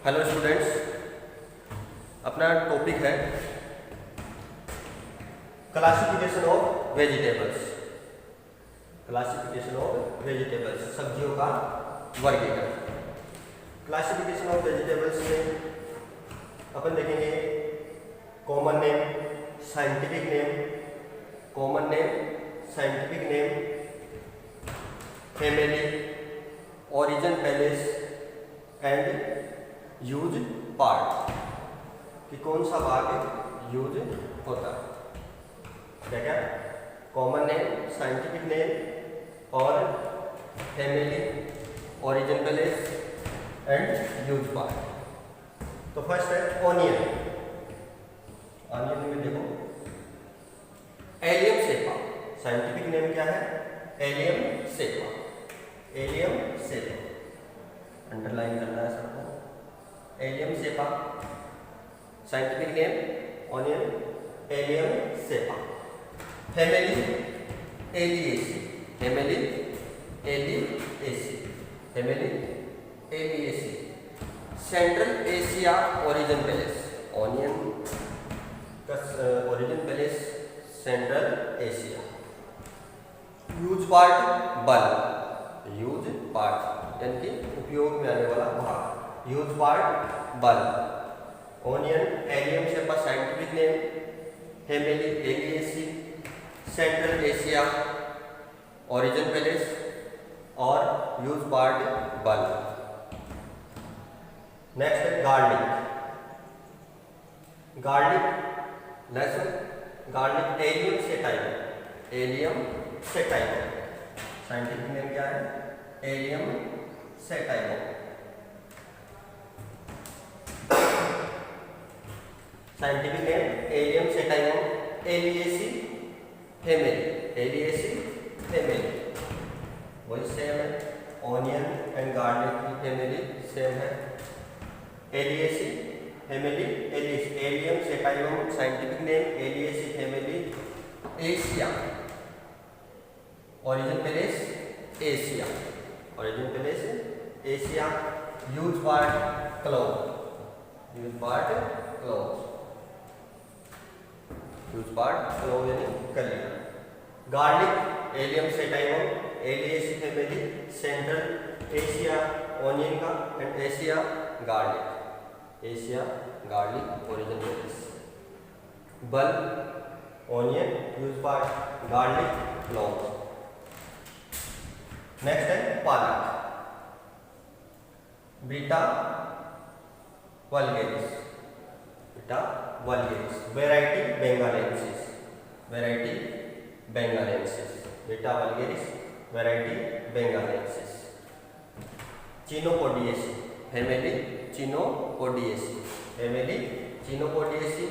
Hello students, अपना topic है classification of vegetables. Classification of vegetables, सब्जियों का वर्गीकरण। क्लासिफिकेशन ऑफ वेजिटेबल्स में अपन देखेंगे common name, scientific name, common name, scientific name, family, origin, place and use part, कि कौन सा भाग यूज होता है। क्या क्या? कॉमन नेम, साइंटिफिक नेम और family, origin, place and use part. तो फर्स्ट है ऑनियन। ऑनियन में देखो एलियम सेपा, साइंटिफिक नेम क्या है? एलियम सेपा, एलियम सेपा, अंडरलाइन करना है सबको। Allium cepa, scientific name onion, allium cepa. Family एलिएसी, family एलिएसी, family alliaceae. Central Asia origin palace, onion का origin palace central Asia. Use part bulb, use part यानी कि उपयोग में आने वाला भाग। Use part bulb. Onion allium cepa scientific name, family alliaceae, central Asia origin palace और use part bulb. Next है गार्लिक। गार्लिक लहसुन, garlic allium sativum, allium sativum, scientific name क्या है? Allium sativum. Scientific name Allium sativum, Alliaceae family, एलिएसी family. वही same है, onion and garlic की family same है। Alliaceae family, Allium sativum, scientific name Alliaceae family, Asia origin palace Asia, origin palace Asia. Use part clove, use part clove, use part clove यानी कलियां। Garlic allium sativum, Alliaceae family, central Asia onion का and Asia garlic, Asia garlic origin palace. Bulb onion, use part garlic, clove. Next है palak. Beta vulgaris, Beta vulgaris, variety bengalensis, variety bengalensis, Beta vulgaris, variety bengalensis. Chenopodiaceae, family Chenopodiaceae, family Chenopodiaceae.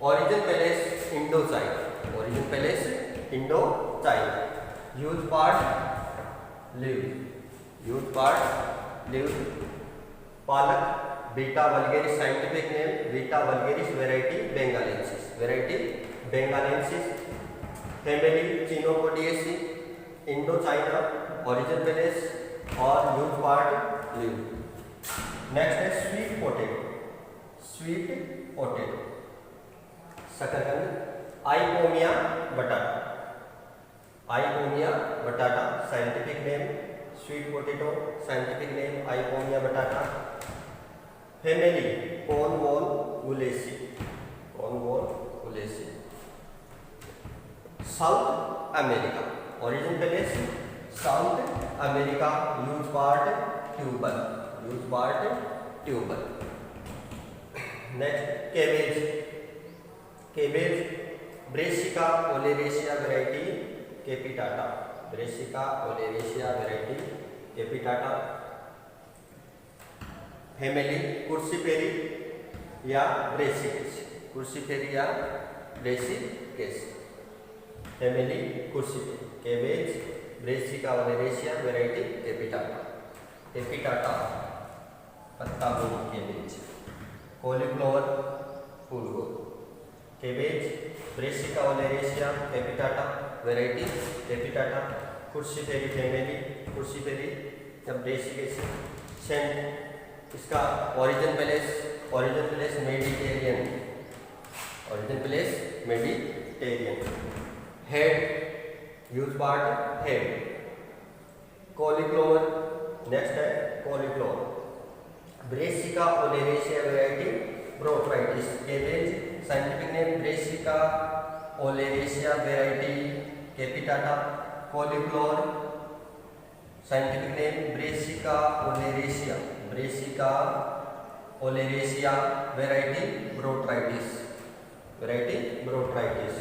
Origin palace Indo China, origin palace Indo China. Use part leave, use part leave. Palak Beta vulgaris, scientific name Beta vulgaris, variety bengalensis, variety bengalensis. Family Chenopodiaceae, Indo China, origin palace और use part leave. Next है sweet potato, sweet potato, शकरकंद। Ipomoea batatas, Ipomoea batatas, scientific name sweet potato, scientific name Ipomoea batatas. Family Convolvulaceae, Convolvulaceae. South America origin palace South America, use part tuber, use part tuber. Next cabbage, cabbage Brassica oleracea variety capitata, Brassica oleracea variety capitata. Family Cruciferae या Brassicaceae, Cruciferae या Brassicaceae, family Cruciferae. Cabbage Brassica oleracea variety capitata, capitata पत्ता गोभी cabbage. Cauliflower फूलगोभी। Cabbage Brassica oleracea capitata variety capitata. Cruciferae family, Cruciferae या Brassicaceae. सेंट इसका origin place Mediterranean, origin place Mediterranean. Head use part head. Cauliflower, next है cauliflower. Brassica oleracea variety botrytis. Cabbage scientific name Brassica oleracea variety capitata. Cauliflower scientific name Brassica oleracea variety botrytis.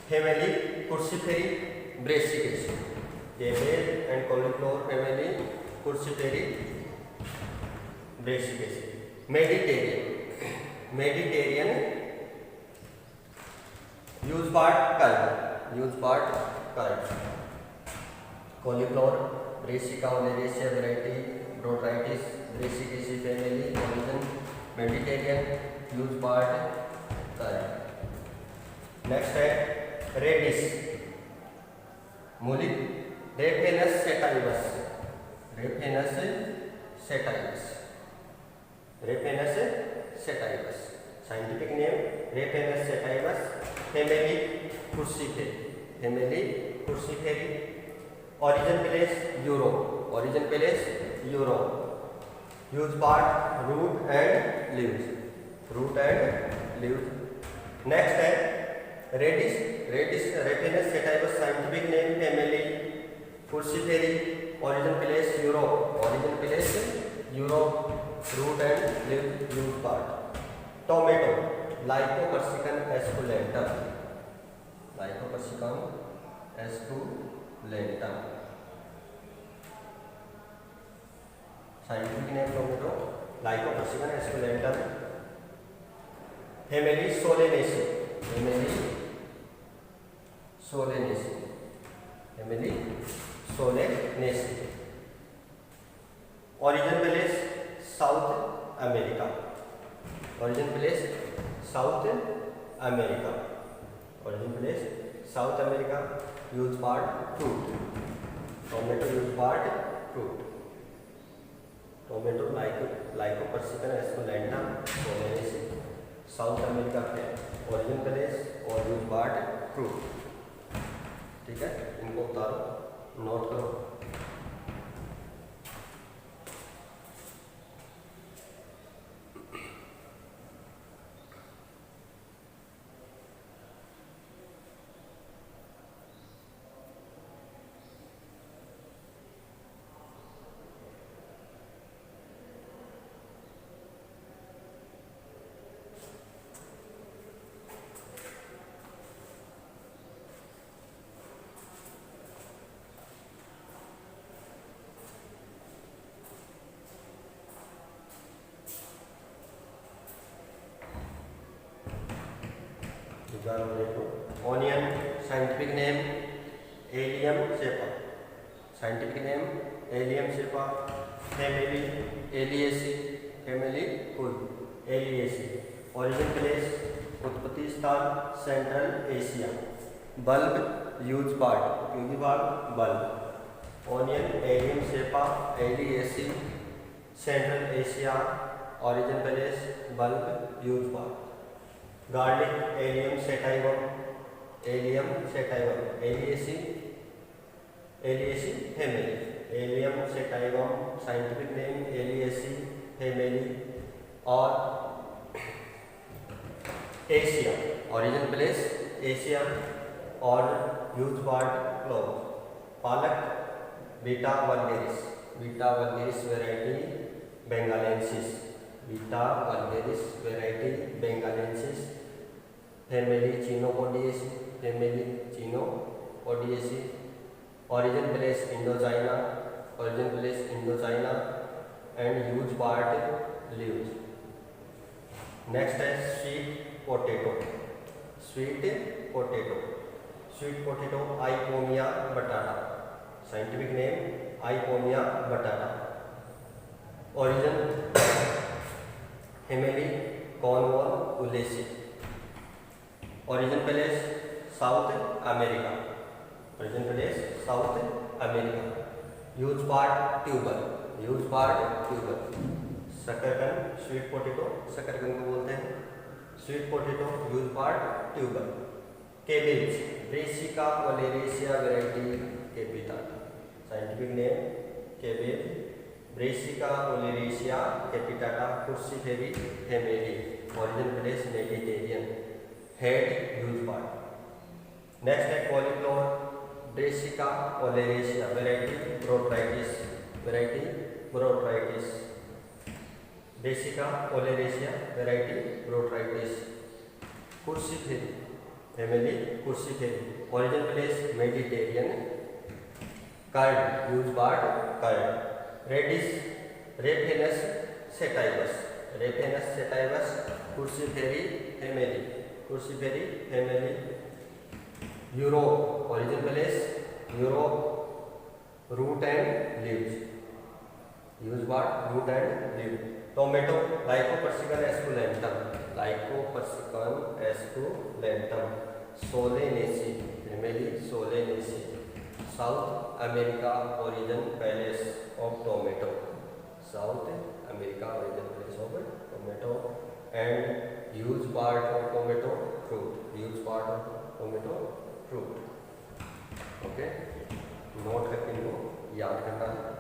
Family Cruciferae Brassicaceae. Cabbage and cauliflower family Cruciferae Brassicaceae. Mediterranean use part curd. Cauliflower Brassica oleracea variety botrytis Brassicaceae family origin Mediterranean use part curd. Next है radish मूली Raphanus sativus. Scientific name Raphanus sativus. Family Cruciferae. Origin place Europe. Use part root and leaves. Next है radish Raphanus sativus. Scientific name family Cruciferae. Origin place Europe. Root and leaves use part. Tomato Lycopersicon esculentum. Scientific name tomato Lycopersicon esculentum. Family Solanaceae. Origin place South America. Use part fruit. Tomato use part fruit. Tomato Lycopersicon esculentum Solanaceae South America है। Origin place और use part fruit. ठीक है, इनको उतारो, note करो। Onion scientific name Allium cepa. Family Alliaceae. Origin place उत्पत्ति स्थान central Asia. Bulb use part bulb. Onion allium cepa Alliaceae central Asia. Origin place bulb use part. Garlic allium sativum Alliaceae family. Allium sativum scientific name Alliaceae family. और Asia origin place Asia और use part clove. Palak Beta vulgaris variety bengalensis. Family Chenopodiaceae. Origin place Indochina and use part leaves. Next है sweet potato Ipomoea batatas. Scientific name Ipomoea batatas. Origin family Convolvulaceae. Origin place South America. Use part tuber. शकरकंद, sweet potato शकरकंद को बोलते हैं। Sweet potato use part tuber. Cabbage Brassica oleracea variety capitata, scientific name cabbage Brassica oleracea capitata, Cruciferae family, origin place Mediterranean, head use part. Next है cauliflower Brassica oleracea variety botrytis, variety botrytis, Brassica oleracea variety botrytis. Cruciferae family Cruciferae, origin place Mediterranean, curd use part curd. Radish Raphanus sativus, Raphanus sativus, Cruciferae family, Cruciferae family. Europe origin place Europe, root and leaves use part root and leave. Tomato Lycopersicon esculentum, Lycopersicon esculentum, Solanaceae family Solanaceae. South America origin place of tomato, South America origin place of tomato. And use part of tomato fruit, use part of tomato fruit. Okay, note करके इनको याद करना है।